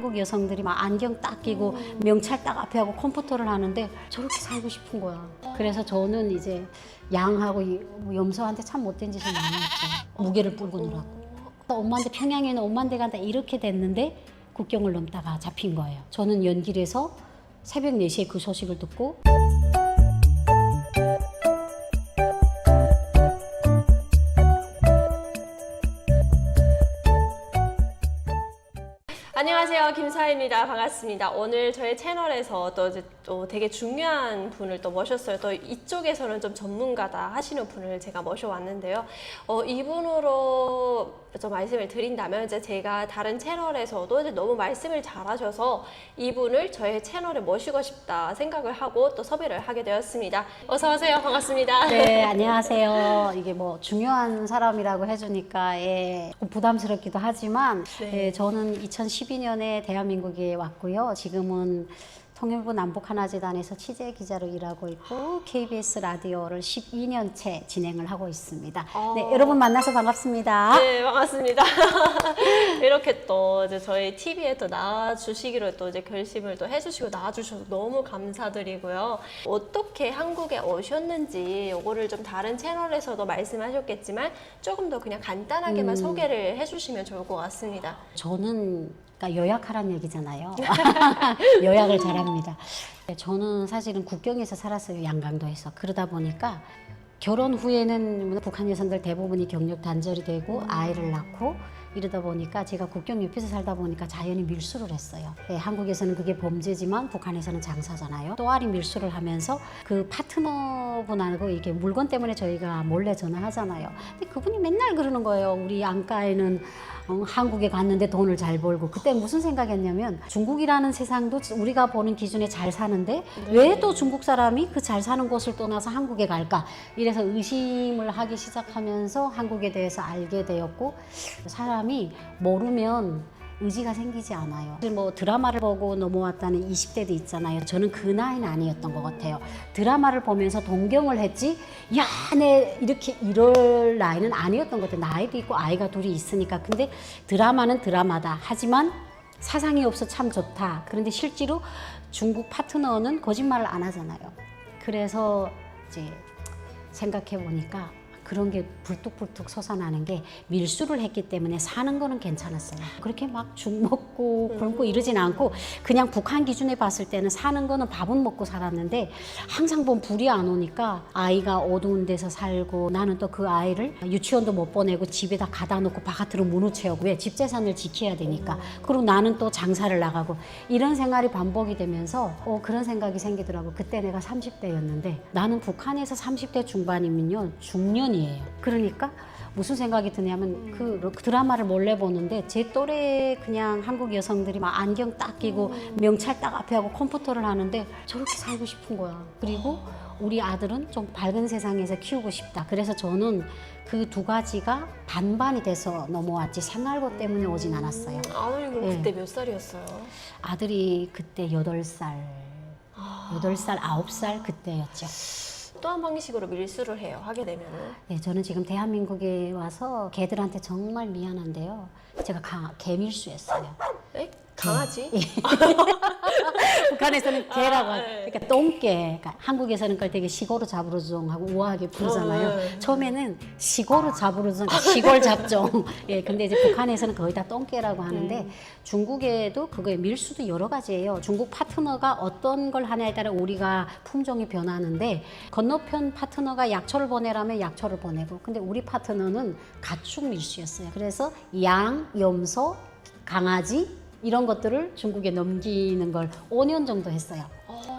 한국 여성들이 막 안경 딱 끼고 명찰 딱 앞에 하고 컴퓨터를 하는데 저렇게 살고 싶은 거야. 그래서 저는 이제 양하고 염소한테 참 못된 짓을 많이 했죠. 무게를 뿔고 놀라고. 엄마한테 평양에는 엄마한테 간다 이렇게 됐는데 국경을 넘다가 잡힌 거예요. 저는 연길에서 새벽 4시에 그 소식을 듣고 안녕하세요, 김사입니다. 반갑습니다. 오늘 저희 채널에서 또 되게 중요한 분을 또 모셨어요. 또 이쪽에서는 좀 전문가다 하시는 분을 제가 모셔왔는데요. 이분으로 좀 말씀을 드린다면 이제 제가 다른 채널에서도 이제 너무 말씀을 잘하셔서 이분을 저희 채널에 모시고 싶다 생각을 하고 또 섭외를 하게 되었습니다. 어서 오세요. 반갑습니다. 네, 안녕하세요. 이게 뭐 중요한 사람이라고 해주니까 부담스럽기도 하지만 네. 저는 2012년에 대한민국에 왔고요. 지금은 통일부 남북하나재단에서 취재 기자로 일하고 있고 KBS 라디오를 12년째 진행을 하고 있습니다. 네, 여러분 만나서 반갑습니다. 네, 반갑습니다. 이렇게 또 이제 저희 TV에 또 나와주시기로 또 이제 결심을 또 해주시고 나와주셔서 너무 감사드리고요. 어떻게 한국에 오셨는지 요거를 좀 다른 채널에서도 말씀하셨겠지만 조금 더 그냥 간단하게만 소개를 해주시면 좋을 것 같습니다. 저는 그러니까 요약하라는 얘기잖아요. 요약을 잘합니다. 저는 사실은 국경에서 살았어요. 양강도에서. 그러다 보니까 결혼 후에는 북한 여성들 대부분이 경력 단절이 되고 아이를 낳고 이러다 보니까 제가 국경 옆에서 살다 보니까 자연히 밀수를 했어요. 네, 한국에서는 그게 범죄지만 북한에서는 장사잖아요. 또아리 밀수를 하면서 그 파트너분하고 이게 물건 때문에 저희가 몰래 전화하잖아요. 근데 그분이 맨날 그러는 거예요. 우리 안가에는 한국에 갔는데 돈을 잘 벌고. 그때 무슨 생각했냐면 중국이라는 세상도 우리가 보는 기준에 잘 사는데 왜 또 중국 사람이 그 잘 사는 곳을 떠나서 한국에 갈까? 이래서 의심을 하기 시작하면서 한국에 대해서 알게 되었고, 사람이 모르면 의지가 생기지 않아요. 뭐 드라마를 보고 넘어왔다는 20대도 있잖아요. 저는 그 나이는 아니었던 것 같아요. 드라마를 보면서 동경을 했지, 야, 내 이렇게 이럴 나이는 아니었던 것 같아요. 나이도 있고 아이가 둘이 있으니까. 근데 드라마는 드라마다. 하지만 사상이 없어 참 좋다. 그런데 실제로 중국 파트너는 거짓말을 안 하잖아요. 그래서 이제 생각해 보니까 그런 게 불뚝불뚝 솟아나는 게 밀수를 했기 때문에 사는 거는 괜찮았어요. 그렇게 막 죽 먹고 굶고 이러진 않고 그냥 북한 기준에 봤을 때는 사는 거는 밥은 먹고 살았는데 항상 보면 불이 안 오니까 아이가 어두운 데서 살고 나는 또 그 아이를 유치원도 못 보내고 집에다 가다 놓고 바깥으로 문을 채우고 왜 집재산을 지켜야 되니까 그리고 나는 또 장사를 나가고 이런 생활이 반복이 되면서 그런 생각이 생기더라고. 그때 내가 30대였는데 나는 북한에서 30대 중반이면요 중년 그러니까 무슨 생각이 드냐면 그 드라마를 몰래 보는데 제 또래 그냥 한국 여성들이 막 안경 딱 끼고 명찰 딱 앞에 하고 컴퓨터를 하는데 저렇게 살고 싶은 거야. 그리고 우리 아들은 좀 밝은 세상에서 키우고 싶다. 그래서 저는 그 두 가지가 반반이 돼서 넘어왔지 생활고 때문에 오진 않았어요. 아버님 그럼 그때 몇 살이었어요? 아들이 그때 8살, 8살, 9살 그때였죠. 또 한 방식으로 밀수를 해요. 하게 되면은. 네, 저는 지금 대한민국에 와서 개들한테 정말 미안한데요. 제가 개밀수였어요. 에? 강아지? 북한에서는 개라고 네. 그러니까 똥개. 그러니까 한국에서는 그걸 되게 시골 잡으루종 하고 우아하게 부르잖아요. 네. 처음에는 시골 잡으루종, 시골 잡종. 예, 근데 이제 북한에서는 거의 다 똥개라고 하는데 중국에도 그거에 밀수도 여러 가지예요. 중국 파트너가 어떤 걸 하냐에 따라 우리가 품종이 변하는데 건너편 파트너가 약초를 보내라면 약초를 보내고 근데 우리 파트너는 가축 밀수였어요. 그래서 양, 염소, 강아지 이런 것들을 중국에 넘기는 걸 5년 정도 했어요.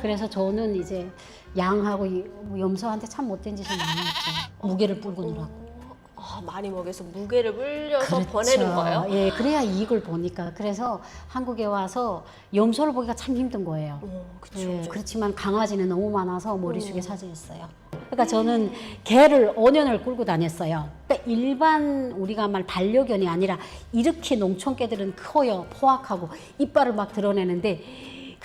그래서 저는 이제 양하고 염소한테 참 못된 짓을 많이 했죠. 무게를 뿔고 놀라고. 많이 먹여서 무게를 물려서 그렇죠. 보내는 거예요? 예, 그래야 이익을 보니까. 그래서 한국에 와서 염소를 보기가 참 힘든 거예요. 그쵸. 예, 그렇지만 강아지는 너무 많아서 머릿속에 사제했어요. 그러니까 저는 개를 5년을 끌고 다녔어요. 그러니까 일반 우리가 말 반려견이 아니라 이렇게 농촌 개들은 커요. 포악하고 이빨을 막 드러내는데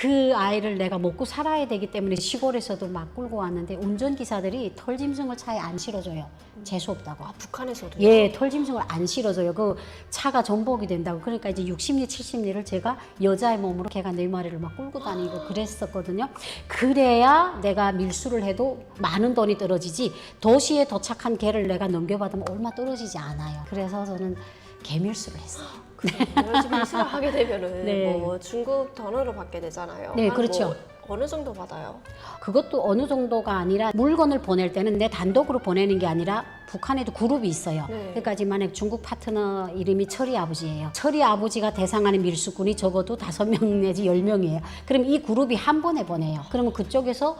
그 아이를 내가 먹고 살아야 되기 때문에 시골에서도 막 끌고 왔는데 운전기사들이 털짐승을 차에 안 실어줘요. 재수없다고. 아, 북한에서도. 예, 털짐승을 안 실어줘요. 그 차가 전복이 된다고. 그러니까 이제 60리, 70리를 제가 여자의 몸으로 걔가 4마리를 막 끌고 다니고 그랬었거든요. 그래야 내가 밀수를 해도 많은 돈이 떨어지지 도시에 도착한 개를 내가 넘겨받으면 얼마 떨어지지 않아요. 그래서 저는 개밀수를 했어요. 밀수를 하게 되면은 네. 뭐 중국 돈으로 받게 되잖아요. 네, 한 그렇죠. 뭐 어느 정도 받아요? 그것도 어느 정도가 아니라 물건을 보낼 때는 내 단독으로 보내는 게 아니라 북한에도 그룹이 있어요. 네. 그러니까 지금 만약 중국 파트너 이름이 철이 아버지예요. 철이 아버지가 대상하는 밀수꾼이 적어도 5명 내지 10명이에요. 그럼 이 그룹이 한 번에 보내요. 그러면 그쪽에서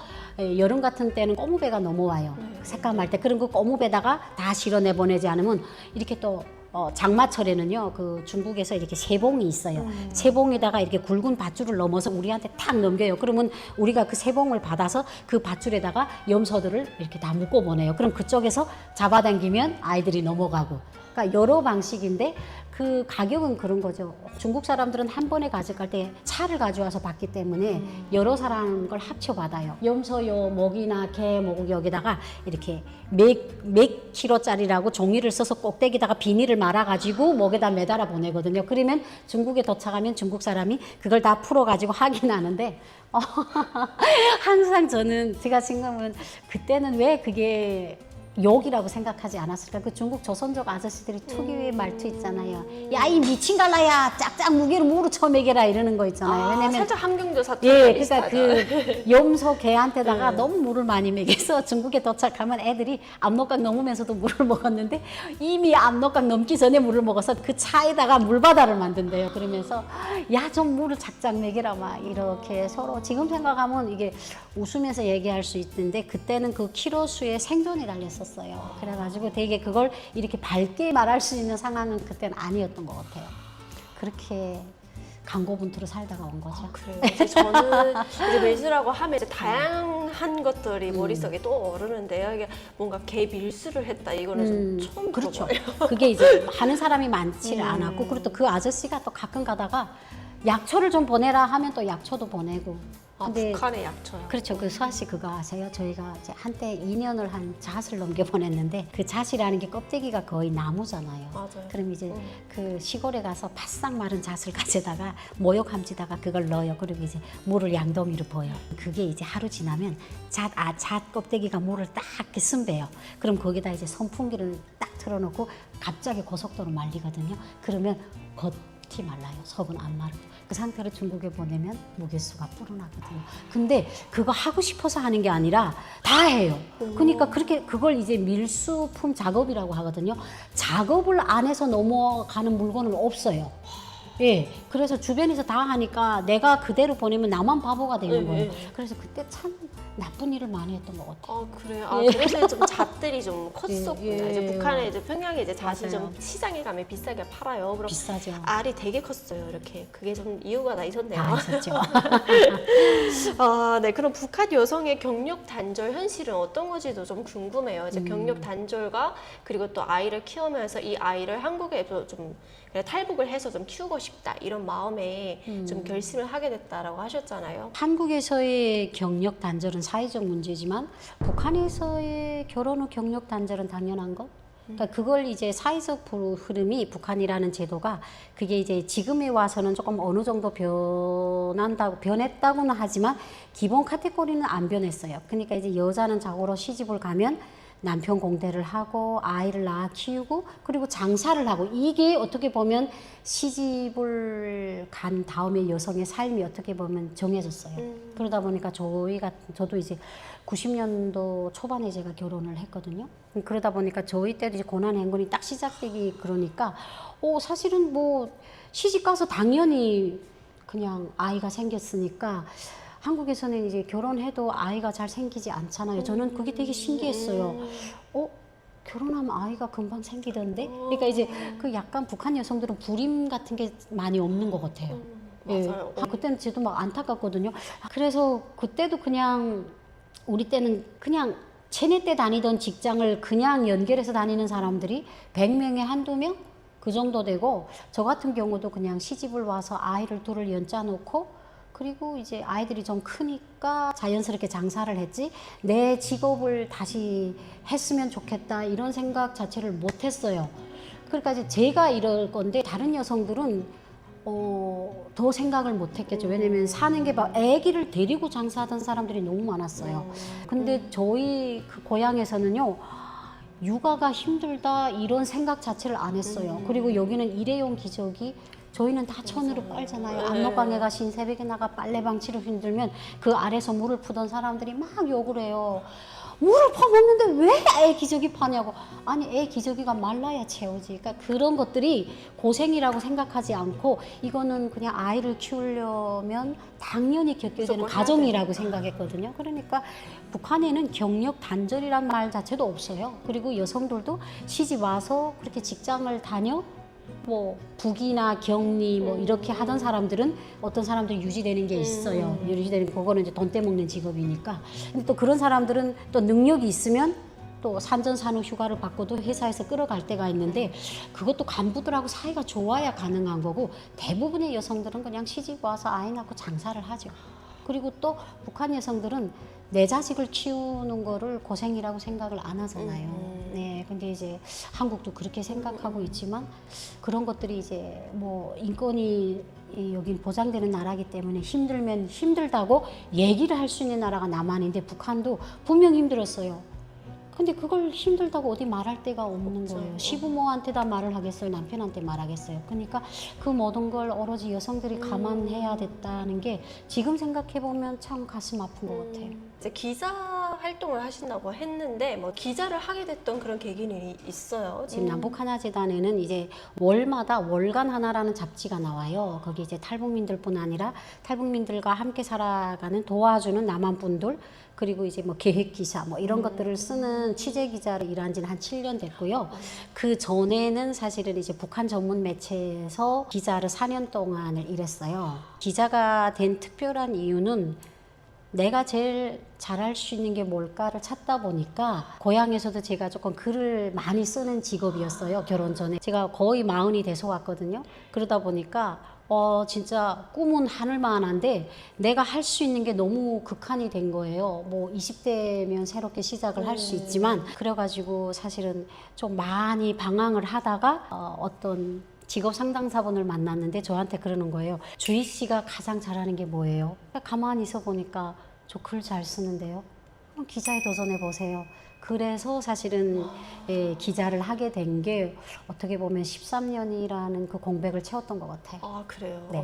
여름 같은 때는 꼬무배가 넘어와요. 색감할 때. 그럼 그 꼬무배다가 다 실어내 보내지 않으면 이렇게 또 장마철에는요, 그 중국에서 이렇게 세봉이 있어요. 세봉에다가 이렇게 굵은 밧줄을 넘어서 우리한테 탁 넘겨요. 그러면 우리가 그 세봉을 받아서 그 밧줄에다가 염소들을 이렇게 다 묶어 보내요. 그럼 그쪽에서 잡아당기면 아이들이 넘어가고. 그러니까 여러 방식인데 그 가격은 그런 거죠. 중국 사람들은 한 번에 가져갈 때 차를 가져와서 받기 때문에 여러 사람 걸 합쳐 받아요. 염소요, 목이나 개, 목 여기다가 이렇게 몇 킬로짜리라고 종이를 써서 꼭대기다가 비닐을 말아가지고 목에다 매달아 보내거든요. 그러면 중국에 도착하면 중국 사람이 그걸 다 풀어가지고 확인하는데 항상 저는 제가 지금은 그때는 왜 그게 욕이라고 생각하지 않았을까? 그 중국 조선족 아저씨들이 특유의 말투 있잖아요. 야, 이 미친 갈라야, 짝짝 무게로 무로 쳐매겨라 이러는 거 있잖아요. 왜냐면 살짝 함경도 사투리. 예, 그러니까 그 염소 개한테다가 너무 물을 많이 먹여서 중국에 도착하면 애들이 압록강 넘으면서도 물을 먹었는데 이미 압록강 넘기 전에 물을 먹어서 그 차에다가 물바다를 만든대요. 그러면서 야, 좀 물을 작작 먹여라 막 이렇게 서로 지금 생각하면 이게 웃으면서 얘기할 수 있는데 그때는 그 키로수에 생존이 달렸었어요. 그래가지고 되게 그걸 이렇게 밝게 말할 수 있는 상황은 그때는 아니었던 것 같아요. 그렇게 강고분투로 살다가 온 거죠. 그래요. 이제 저는 이제 밀수라고 하면 이제 다양한 것들이 머릿속에 또 오르는데요. 이게 뭔가 개 밀수를 했다 이거는 좀 처음 그렇죠. 들어봐요. 그게 이제 하는 사람이 많지를 않았고 그리고 또 그 아저씨가 또 가끔 가다가 약초를 좀 보내라 하면 또 약초도 보내고. 아, 근데 북한의 약초요. 그렇죠. 그 수아 씨 그거 아세요? 저희가 이제 한때 2년을 한 잣을 넘겨 보냈는데 그 잣이라는 게 껍데기가 거의 나무잖아요. 맞아요. 그럼 이제 그 시골에 가서 바싹 마른 잣을 가져다가 모욕 함지다가 그걸 넣어요. 그리고 이제 물을 양동이로 부어요. 그게 이제 하루 지나면 잣 껍데기가 물을 딱 이렇게 쓴배요. 그럼 거기다 이제 선풍기를 딱 틀어놓고 갑자기 고속도로 말리거든요. 그러면 겉이 말라요. 속은 안 마르고. 그 상태로 중국에 보내면 무게수가 불어나거든요. 근데 그거 하고 싶어서 하는 게 아니라 다 해요. 그러니까 그렇게 그걸 이제 밀수품 작업이라고 하거든요. 작업을 안 해서 넘어가는 물건은 없어요. 예, 그래서 주변에서 다 하니까 내가 그대로 보내면 나만 바보가 되는 거예요. 그래서 그때 참 나쁜 일을 많이 했던 것 같아요. 아, 그래요? 아, 그래서 좀 잣들이 좀 컸었구나. 예. 이제 북한에 이제 평양에 이제 잣이 맞아요. 좀 시장에 가면 비싸게 팔아요. 그럼 비싸죠. 알이 되게 컸어요. 이렇게 그게 좀 이유가 다 있었네요. 다 있었죠. 아, 네. 그럼 북한 여성의 경력 단절 현실은 어떤 건지도 좀 궁금해요. 이제 경력 단절과 그리고 또 아이를 키우면서 이 아이를 한국에서 좀 그냥 탈북을 해서 좀 키우고 싶다 이런 마음에 좀 결심을 하게 됐다라고 하셨잖아요. 한국에서의 경력 단절은 사회적 문제지만 북한에서의 결혼 후 경력 단절은 당연한 것. 그러니까 그걸 이제 사회적 흐름이 북한이라는 제도가 그게 이제 지금에 와서는 조금 어느 정도 변했다고는 하지만 기본 카테고리는 안 변했어요. 그러니까 이제 여자는 자고로 시집을 가면 남편 공대를 하고 아이를 낳아 키우고 그리고 장사를 하고 이게 어떻게 보면 시집을 간 다음에 여성의 삶이 어떻게 보면 정해졌어요. 그러다 보니까 저도 이제 90년도 초반에 제가 결혼을 했거든요. 그러다 보니까 저희 때도 이제 고난 행군이 딱 시작되기 그러니까 사실은 뭐 시집 가서 당연히 그냥 아이가 생겼으니까 한국에서는 이제 결혼해도 아이가 잘 생기지 않잖아요. 저는 그게 되게 신기했어요. 결혼하면 아이가 금방 생기던데? 그러니까 이제 그 약간 북한 여성들은 불임 같은 게 많이 없는 것 같아요. 맞아요. 그때는 저도 막 안타깝거든요. 그래서 그때도 그냥 우리 때는 그냥 체내 때 다니던 직장을 그냥 연결해서 다니는 사람들이 100명에 한두 명? 그 정도 되고 저 같은 경우도 그냥 시집을 와서 아이를 둘을 연짜 놓고 그리고 이제 아이들이 좀 크니까 자연스럽게 장사를 했지 내 직업을 다시 했으면 좋겠다 이런 생각 자체를 못 했어요. 그러니까 이제 제가 이럴 건데 다른 여성들은 더 생각을 못 했겠죠. 왜냐면 사는 게 막 아기를 데리고 장사하던 사람들이 너무 많았어요. 근데 저희 그 고향에서는요, 육아가 힘들다 이런 생각 자체를 안 했어요. 그리고 여기는 일회용 기저귀 저희는 다 천으로 빨잖아요. 압록강에 가신 새벽에 나가 빨래방 치러 힘들면 그 아래서 물을 푸던 사람들이 막 욕을 해요. 물을 퍼먹는데 왜 애 기저귀 파냐고. 아니 애 기저귀가 말라야 채우지. 그러니까 그런 것들이 고생이라고 생각하지 않고 이거는 그냥 아이를 키우려면 당연히 겪어야 되는 가정이라고 생각했거든요. 그러니까 북한에는 경력 단절이란 말 자체도 없어요. 그리고 여성들도 시집 와서 그렇게 직장을 다녀 뭐 북이나 격리 뭐 이렇게 하던 사람들은 어떤 사람들이 유지되는 게 있어요. 유지되는 그거는 이제 돈 떼먹는 직업이니까. 근데 또 그런 사람들은 또 능력이 있으면 또 산전산후 휴가를 받고도 회사에서 끌어갈 때가 있는데 그것도 간부들하고 사이가 좋아야 가능한 거고 대부분의 여성들은 그냥 시집 와서 아이 낳고 장사를 하죠. 그리고 또 북한 여성들은 내 자식을 키우는 거를 고생이라고 생각을 안 하잖아요. 네, 근데 이제 한국도 그렇게 생각하고 있지만 그런 것들이 이제 뭐 인권이 여긴 보장되는 나라이기 때문에 힘들면 힘들다고 얘기를 할 수 있는 나라가 남한인데 북한도 분명 힘들었어요. 근데 그걸 힘들다고 어디 말할 데가 없는 거예요. 시부모한테 다 말을 하겠어요? 남편한테 말하겠어요? 그러니까 그 모든 걸 오로지 여성들이 감안해야 됐다는 게 지금 생각해보면 참 가슴 아픈 것 같아요. 이제 기자 활동을 하신다고 했는데 뭐 기자를 하게 됐던 그런 계기는 있어요? 지금 남북하나재단에는 이제 월마다 월간 하나라는 잡지가 나와요. 거기 이제 탈북민들뿐 아니라 탈북민들과 함께 살아가는 도와주는 남한 분들 그리고 이제 뭐 계획 기사 뭐 이런 것들을 쓰는 취재 기자로 일한 지는 한 7년 됐고요. 그 전에는 사실은 이제 북한 전문 매체에서 기자를 4년 동안을 일했어요. 기자가 된 특별한 이유는 내가 제일 잘할 수 있는 게 뭘까를 찾다 보니까 고향에서도 제가 조금 글을 많이 쓰는 직업이었어요. 결혼 전에. 제가 거의 40이 돼서 왔거든요. 그러다 보니까 진짜 꿈은 하늘만한데 내가 할 수 있는 게 너무 극한이 된 거예요. 뭐 20대면 새롭게 시작을 할 수 있지만 그래가지고 사실은 좀 많이 방황을 하다가 어떤 직업 상담사분을 만났는데 저한테 그러는 거예요. 주희 씨가 가장 잘하는 게 뭐예요? 가만히 있어 보니까 저 글 잘 쓰는데요. 그럼 기자에 도전해 보세요. 그래서 사실은 기자를 하게 된 게 어떻게 보면 13년이라는 그 공백을 채웠던 것 같아요. 아 그래요? 네.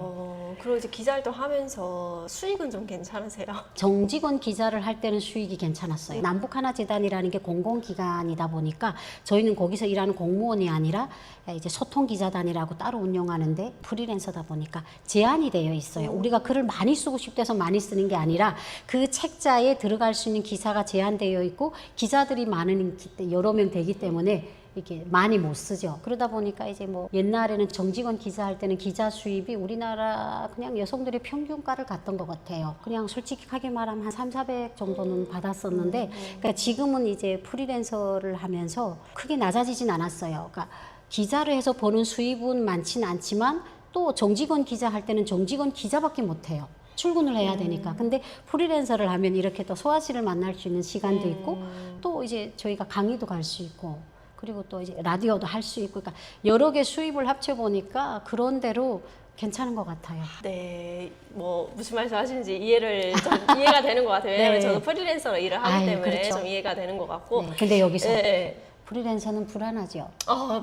그리고 이제 기자 활동하면서 수익은 좀 괜찮으세요? 정직원 기자를 할 때는 수익이 괜찮았어요. 남북하나재단이라는 게 공공기관이다 보니까 저희는 거기서 일하는 공무원이 아니라 이제 소통기자단이라고 따로 운영하는데 프리랜서다 보니까 제한이 되어 있어요. 우리가 글을 많이 쓰고 싶대서 많이 쓰는 게 아니라 그 책자에 들어갈 수 있는 기사가 제한되어 있고 기자들이 많은 여러 명 되기 때문에 이렇게 많이 못 쓰죠. 그러다 보니까 이제 뭐 옛날에는 정직원 기자 할 때는 기자 수입이 우리나라 그냥 여성들의 평균가를 갔던 것 같아요. 그냥 솔직하게 말하면 한 300~400 정도는 받았었는데 그러니까 지금은 이제 프리랜서를 하면서 크게 낮아지진 않았어요. 그러니까 기자를 해서 버는 수입은 많지는 않지만 또 정직원 기자 할 때는 정직원 기자밖에 못 해요. 출근을 해야 되니까. 근데 프리랜서를 하면 이렇게 또 소아 씨를 만날 수 있는 시간도 있고 또 이제 저희가 강의도 갈 수 있고 그리고 또 이제 라디오도 할 수 있고 그러니까 여러 개 수입을 합쳐 보니까 그런 대로 괜찮은 것 같아요. 네, 뭐 무슨 말씀 하시는지 이해가 되는 것 같아요. 왜냐면 네. 저도 프리랜서로 일을 하기 때문에 그렇죠. 좀 이해가 되는 것 같고. 네. 근데 여기서 네. 프리랜서는 불안하죠.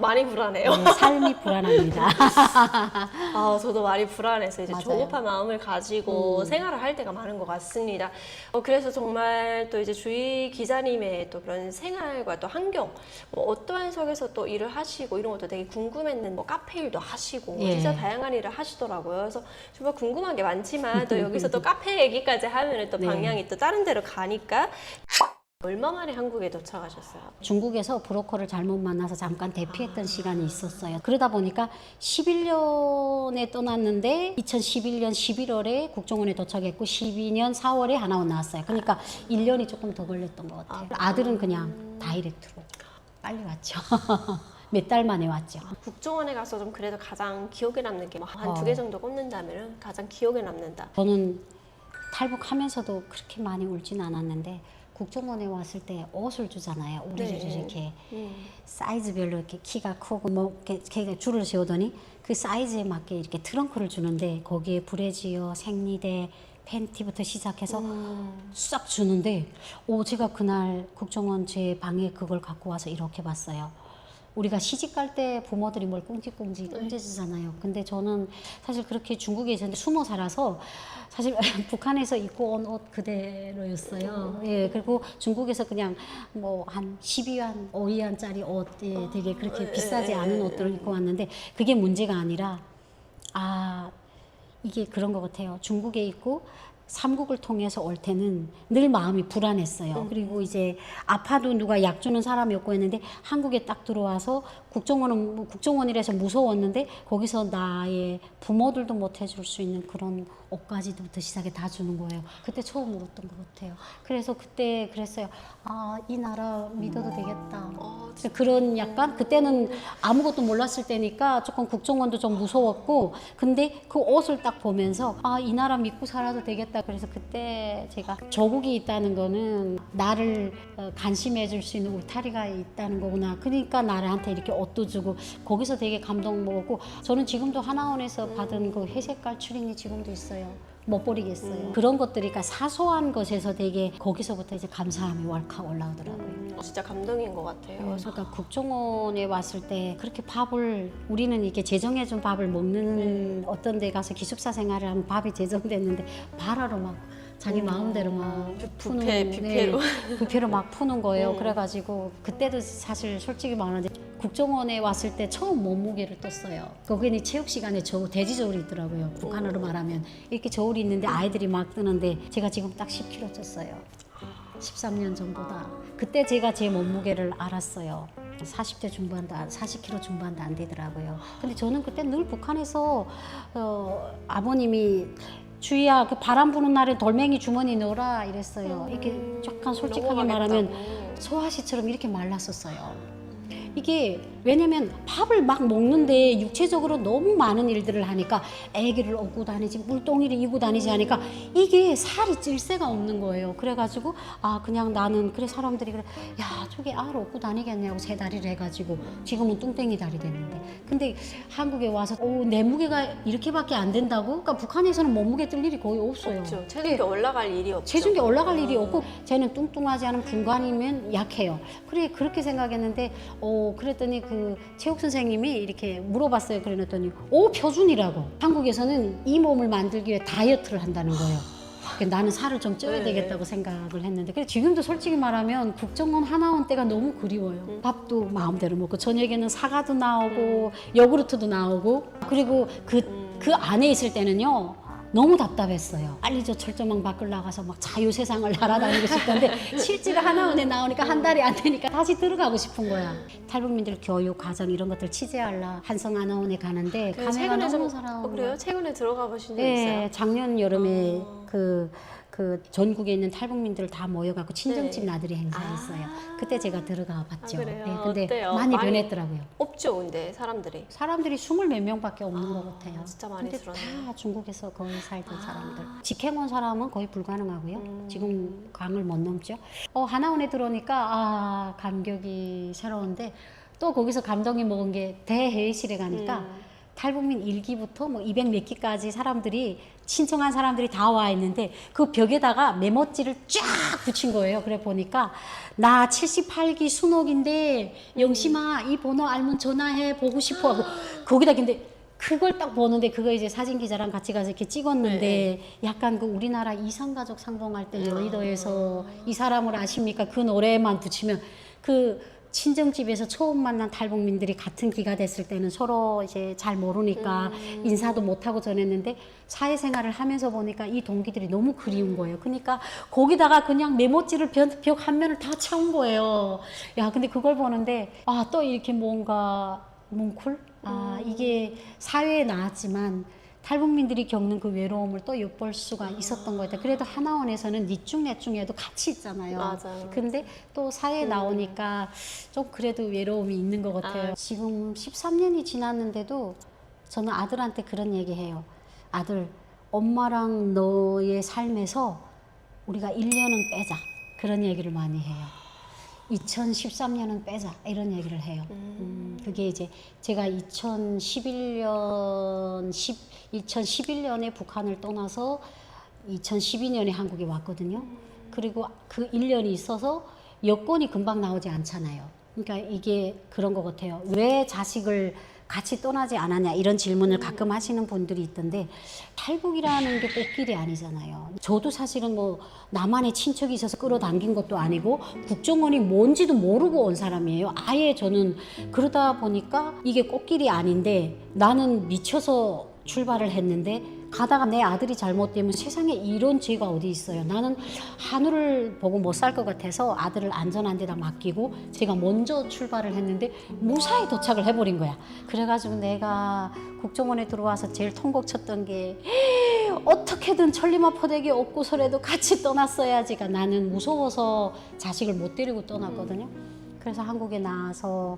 많이 불안해요. 네, 삶이 불안합니다. 저도 많이 불안해서 이제 맞아요. 조급한 마음을 가지고 생활을 할 때가 많은 것 같습니다. 그래서 정말 또 이제 주희 기자님의 또 그런 생활과 또 환경, 뭐 어떠한 속에서 또 일을 하시고 이런 것도 되게 궁금했는데 뭐 카페 일도 하시고 예. 진짜 다양한 일을 하시더라고요. 그래서 정말 궁금한 게 많지만 또 여기서 또 카페 얘기까지 하면은 또 네. 방향이 또 다른 데로 가니까 얼마 만에 한국에 도착하셨어요? 중국에서 브로커를 잘못 만나서 잠깐 대피했던 시간이 있었어요. 그러다 보니까 11년에 떠났는데 2011년 11월에 국정원에 도착했고 12년 4월에 하나원 나왔어요. 그러니까 1년이 조금 더 걸렸던 것 같아요. 아들은 그냥 다이렉트로 빨리 왔죠. 몇 달 만에 왔죠. 국정원에 가서 좀 그래도 가장 기억에 남는 게 한 어. 2개 정도 꼽는다면 가장 기억에 남는다. 저는 탈북하면서도 그렇게 많이 울진 않았는데 국정원에 왔을 때 옷을 주잖아요. 우리를 네. 이렇게 사이즈별로 이렇게 키가 크고 뭐 이렇게 줄을 세우더니 그 사이즈에 맞게 이렇게 트렁크를 주는데 거기에 브래지어, 생리대, 팬티부터 시작해서 싹 주는데 제가 그날 국정원 제 방에 그걸 갖고 와서 이렇게 봤어요. 우리가 시집 갈 때 부모들이 뭘 꽁지꽁지 꽁지주잖아요. 근데 저는 사실 그렇게 중국에 있었는데 숨어 살아서 사실 북한에서 입고 온 옷 그대로였어요. 예, 그리고 중국에서 그냥 뭐 한 12위안, 5위안짜리 옷, 예, 되게 그렇게 비싸지 않은 옷들을 입고 왔는데 그게 문제가 아니라 이게 그런 것 같아요. 중국에 있고 삼국을 통해서 올 때는 늘 마음이 불안했어요. 그리고 이제 아파도 누가 약 주는 사람이 없고 했는데 한국에 딱 들어와서 국정원이라서 무서웠는데 거기서 나의 부모들도 못 해줄 수 있는 그런 옷까지부터 시작해 다 주는 거예요. 그때 처음 울었던 것 같아요. 그래서 그때 그랬어요. 이 나라 믿어도 되겠다. 그런 약간 그때는 아무것도 몰랐을 때니까 조금 국정원도 좀 무서웠고 근데 그 옷을 딱 보면서 이 나라 믿고 살아도 되겠다. 그래서 그때 제가 조국이 있다는 거는 나를 간심해 줄 수 있는 울타리가 있다는 거구나. 그러니까 나한테 이렇게 옷도 주고 거기서 되게 감동 먹었고 저는 지금도 하나원에서 받은 그 회색깔 추링이 지금도 있어요. 못 버리겠어요. 그런 것들이 그러니까 사소한 것에서 되게 거기서부터 이제 감사함이 왈칵 올라오더라고요. 진짜 감동인 것 같아요. 그러니까 국정원에 왔을 때 그렇게 밥을 우리는 이렇게 제정해준 밥을 먹는 어떤 데 가서 기숙사 생활을 하면 밥이 제정됐는데 바라로 막 자기 마음대로 막 뷔페로. 뷔페로 막 푸는 거예요. 그래가지고 그때도 사실 솔직히 말하는데 국정원에 왔을 때 처음 몸무게를 떴어요. 거기는 체육 시간에 돼지 저울이 있더라고요. 북한어로 말하면 이렇게 저울이 있는데 아이들이 막 뜨는데 제가 지금 딱 10kg 쪘어요. 13년 전보다. 그때 제가 제 몸무게를 알았어요. 40대 중반도 40kg 중반도 안 되더라고요. 근데 저는 그때 늘 북한에서 아버님이 주희야 그 바람 부는 날에 돌멩이 주머니 넣어라 이랬어요. 이렇게 약간 솔직하게 말하면 소화시처럼 이렇게 말랐었어요. 이게 왜냐면 밥을 막 먹는데 육체적으로 너무 많은 일들을 하니까 애기를 업고 다니지 물동이를 이고 다니지 하니까 이게 살이 찔 새가 없는 거예요. 그래가지고 그냥 나는 그래 사람들이 그래 야 저게 알 업고 다니겠냐고 세 다리를 해가지고 지금은 뚱땡이 다리 됐는데 근데 한국에 와서 내 무게가 이렇게밖에 안 된다고? 그러니까 북한에서는 몸무게 뜰 일이 거의 없어요. 없죠. 체중계 올라갈 일이 없죠. 체중계 올라갈 일이 없고 쟤는 뚱뚱하지 않은 분간이면 약해요. 그래 그렇게 생각했는데 그랬더니 그 체육 선생님이 이렇게 물어봤어요. 그랬더니 표준이라고. 한국에서는 이 몸을 만들기 위해 다이어트를 한다는 거예요. 그러니까 나는 살을 좀 쪄야 되겠다고 생각을 했는데 그래 지금도 솔직히 말하면 국정원 하나원 때가 너무 그리워요. 밥도 마음대로 먹고 저녁에는 사과도 나오고 요구르트도 나오고 그리고 그 안에 있을 때는요. 너무 답답했어요. 빨리 저 철조망 밖을 나가서 막 자유세상을 날아다니고 싶던데 실제로 하나원에 나오니까 한 달이 안 되니까 다시 들어가고 싶은 거야. 탈북민들 교육, 가정 이런 것들 취재하려 한성 하나원에 가는데 가면 너무 사랑하고 그래요? 최근에 들어가 보신 적 네, 있어요? 작년 여름에 그 전국에 있는 탈북민들 다 모여갖고 친정집 네. 나들이 행사했어요. 그때 제가 들어가 봤죠. 그래요? 네, 근데 어때요? 많이 변했더라고요. 없죠, 근데 사람들이. 사람들이 20몇 명밖에 없는 것 같아요. 진짜 많이 근데 줄었네요. 다 중국에서 거의 살던 사람들. 직행온 사람은 거의 불가능하고요. 지금 강을 못 넘죠. 하나원에 들어오니까 감격이 새로운데 또 거기서 감동이 먹은 게 대회의실에 가니까 탈북민 1기부터 뭐 200 몇 기까지 사람들이 신청한 사람들이 다 와 있는데 그 벽에다가 메모지를 쫙 붙인 거예요. 그래 보니까 나 78기 순옥인데 영심아 이 번호 알면 전화해 보고 싶어 하고 거기다 근데 그걸 딱 보는데 그거 이제 사진 기자랑 같이 가서 이렇게 찍었는데 약간 그 우리나라 이산가족 상봉할 때 여의도에서 이 사람을 아십니까? 그 노래만 붙이면 그 친정집에서 처음 만난 탈북민들이 같은 기가 됐을 때는 서로 이제 잘 모르니까 인사도 못하고 전했는데 사회생활을 하면서 보니까 이 동기들이 너무 그리운 거예요. 그러니까 거기다가 그냥 메모지를 벽 한 면을 다 채운 거예요. 야, 근데 그걸 보는데 또 이렇게 뭔가 뭉클? 이게 사회에 나왔지만 탈북민들이 겪는 그 외로움을 또 엿볼 수가 있었던 것 같아요. 그래도 하나원에서는 니중내중에도 같이 있잖아요. 맞아요. 근데 또 사회에 나오니까 좀 그래도 외로움이 있는 것 같아요. 지금 13년이 지났는데도 저는 아들한테 그런 얘기해요. 아들, 엄마랑 너의 삶에서 우리가 1년은 빼자. 그런 얘기를 많이 해요. 2013년은 빼자 이런 얘기를 해요. 그게 이제 제가 2011년에 북한을 떠나서 2012년에 한국에 왔거든요. 그리고 그 1년이 있어서 여권이 금방 나오지 않잖아요. 그러니까 이게 그런 것 같아요. 왜 자식을 같이 떠나지 않았냐 이런 질문을 가끔 하시는 분들이 있던데 탈북이라는 게 꽃길이 아니잖아요. 저도 사실은 뭐 나만의 친척이 있어서 끌어당긴 것도 아니고 국정원이 뭔지도 모르고 온 사람이에요. 아예 저는 그러다 보니까 이게 꽃길이 아닌데 나는 미쳐서 출발을 했는데 가다가 내 아들이 잘못되면 세상에 이런 죄가 어디 있어요. 나는 하늘을 보고 못 살 것 같아서 아들을 안전한 데다 맡기고 제가 먼저 출발을 했는데 무사히 도착을 해버린 거야. 그래가지고 내가 국정원에 들어와서 제일 통곡 쳤던 게 어떻게든 천리마포대교 옥구설에도 같이 떠났어야지가 나는 무서워서 자식을 못 데리고 떠났거든요. 그래서 한국에 나와서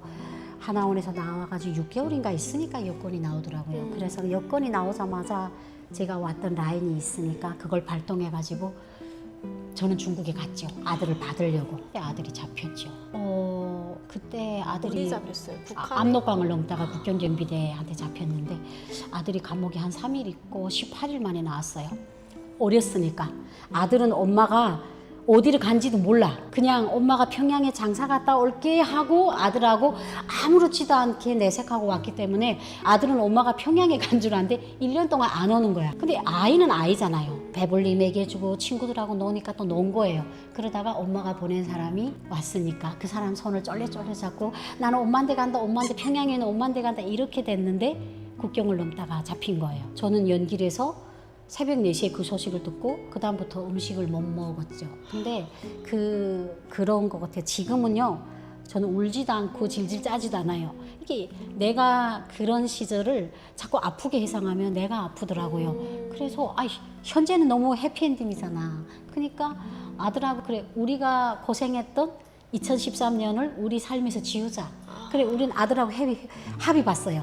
하나원에서 나와가지고 6개월인가 있으니까 여권이 나오더라고요. 그래서 여권이 나오자마자 제가 왔던 라인이 있으니까 그걸 발동해가지고 저는 중국에 갔죠. 아들을 받으려고. 그때 아들이 잡혔죠. 그때 아들이 어디 잡혔어요? 북한에? 압록강을 넘다가 국경정비대한테 잡혔는데 아들이 감옥에 한 3일 있고 18일 만에 나왔어요. 어렸으니까. 아들은 엄마가 어디를 간지도 몰라. 그냥 엄마가 평양에 장사 갔다 올게 하고 아들하고 아무렇지도 않게 내색하고 왔기 때문에 아들은 엄마가 평양에 간 줄 아는데 1년 동안 안 오는 거야. 근데 아이는 아이잖아요. 배불리 먹여주고 친구들하고 노니까 또 논 거예요. 그러다가 엄마가 보낸 사람이 왔으니까 그 사람 손을 쫄래쫄래 잡고 나는 엄마한테 간다, 엄마한테 평양에는 엄마한테 간다 이렇게 됐는데 국경을 넘다가 잡힌 거예요. 저는 연길에서 새벽 4시에 그 소식을 듣고 그 다음부터 음식을 못 먹었죠. 근데 그런 것 같아요. 지금은요. 저는 울지도 않고 질질 짜지도 않아요. 이게 내가 그런 시절을 자꾸 아프게 해상하면 내가 아프더라고요. 그래서 현재는 너무 해피엔딩이잖아. 그러니까 아들하고 그래 우리가 고생했던 2013년을 우리 삶에서 지우자. 그래 우린 아들하고 합의 봤어요.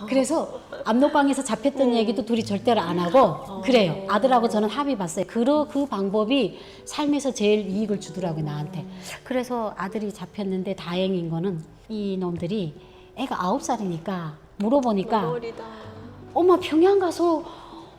그래서 압록강에서 잡혔던 얘기도 둘이 절대로 안 하고 그래요. 아들하고 저는 합의 봤어요. 그 방법이 삶에서 제일 이익을 주더라고요 나한테. 그래서 아들이 잡혔는데 다행인 거는 이 놈들이 애가 9살이니까 물어보니까 어리다. 엄마 평양 가서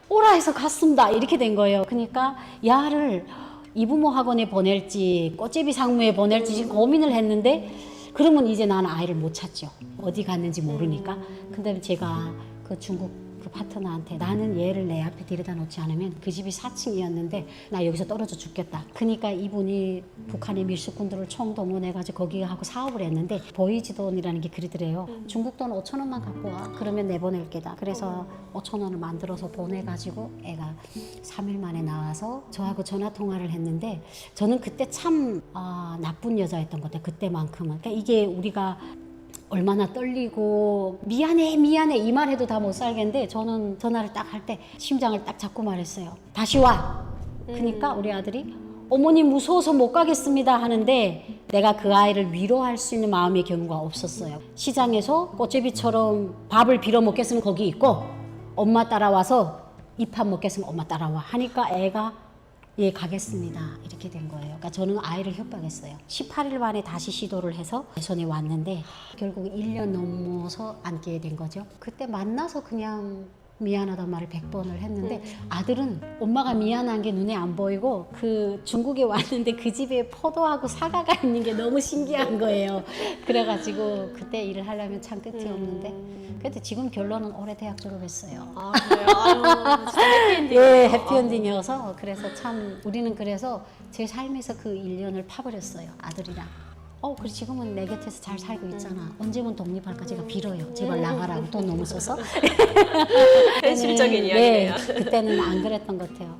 오라 해서 갔습니다 이렇게 된 거예요. 그러니까 야를 이부모 학원에 보낼지 꽃제비 상무에 보낼지 지금 고민을 했는데 그러면 이제 나는 아이를 못 찾죠. 어디 갔는지 모르니까. 근데 제가 그 중국 그 파트너한테 나는 얘를 내 앞에 데려다 놓지 않으면 그 집이 4층이었는데 나 여기서 떨어져 죽겠다. 그러니까 이분이 북한의 밀수꾼들을 총동원해가지고 거기 하고 사업을 했는데 보이지돈이라는 게 그러더래요. 중국 돈 5천 원만 갖고 와. 그러면 내보낼 게다. 그래서 5천 원을 만들어서 보내가지고 애가 3일 만에 나와서 저하고 전화 통화를 했는데 저는 그때 참 나쁜 여자였던 것 같아요. 그때만큼은. 그러니까 이게 우리가 얼마나 떨리고 미안해 이 말해도 다 못 살겠는데 저는 전화를 딱 할 때 심장을 딱 잡고 말했어요. 다시 와. 그러니까 우리 아들이 어머니 무서워서 못 가겠습니다 하는데 내가 그 아이를 위로할 수 있는 마음의 경우가 없었어요. 시장에서 꽃제비처럼 밥을 빌어 먹겠으면 거기 있고 엄마 따라와서 입밥 먹겠으면 엄마 따라와 하니까 애가 예 가겠습니다 이렇게 된 거예요. 그러니까 저는 아이를 협박했어요. 18일 만에 다시 시도를 해서 손에 왔는데 결국 1년 넘어서 앉게 된 거죠. 그때 만나서 그냥 미안하단 말을 100번을 했는데 아들은 엄마가 미안한 게 눈에 안 보이고 그 중국에 왔는데 그 집에 포도하고 사과가 있는 게 너무 신기한 거예요. 그래가지고 그때 일을 하려면 참 끝이 없는데 그래도 지금 결론은 올해 대학 졸업했어요. 아 그래요? 아유 진짜 해피엔딩. 예, 해피엔딩이어서 그래서 참 우리는 그래서 제 삶에서 그 1년을 파버렸어요. 아들이랑. 그래 지금은 내 곁에서 잘 살고 있잖아. 언제면 독립할까 제가 빌어요. 제발 나가라고 돈 너무 써서. 현실적인 네, 이야기네요. 그때는 안 그랬던 것 같아요.